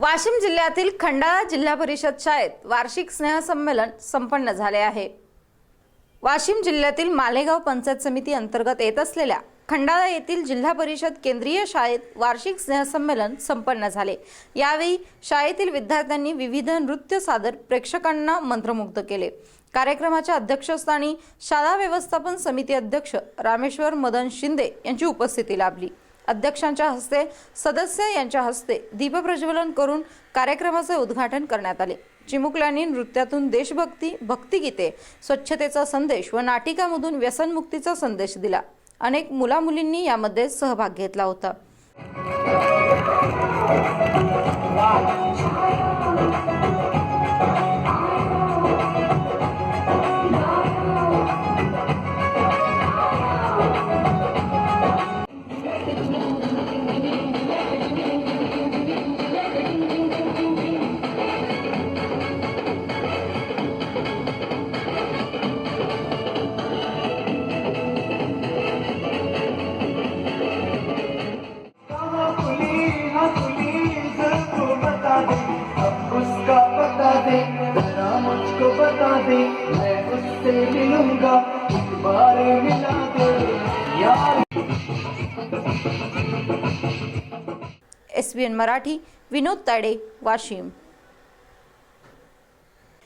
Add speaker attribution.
Speaker 1: वाशिम जिल्ह्यातील खंडाळा जिल्हा परिषद शाळेत वार्षिक स्नेहसंमेलन संपन्न झाले आहे। वाशिम जिल्ह्यातील मालेगाव पंचायत समिती अंतर्गत येत असलेल्या खंडाळा येथील जिल्हा परिषद केंद्रीय शाळेत वार्षिक स्नेहसंमेलन संपन्न झाले। यावेळी शाळेतील विद्यार्थ्यांनी विविध नृत्य सादर प्रेक्षकांना मंत्रमुग्ध केले। कार्यक्रमाच्या अध्यक्षस्थानी शाळा व्यवस्थापन समिती अध्यक्ष रामेश्वर मदन शिंदे यांची उपस्थिती लाभली। अध्यक्षांच्या हस्ते सदस्य यांच्या हस्ते दीपप्रज्वलन करून कार्यक्रमाचे उद्घाटन करण्यात आले। चिमुकल्यांनी नृत्यातून देशभक्ती, भक्तिगीते, स्वच्छतेचा संदेश व नाटिकामधून व्यसनमुक्तीचा संदेश दिला। अनेक मुला-मुलींनी यामध्ये सहभाग घेतला होता।
Speaker 2: उसका पता दे, जरा मुझको बता दे, मैं उससे मिलूंगा, एक बार मिला दे यार।
Speaker 1: SBN मराठी, विनोद ताडे, वाशिम।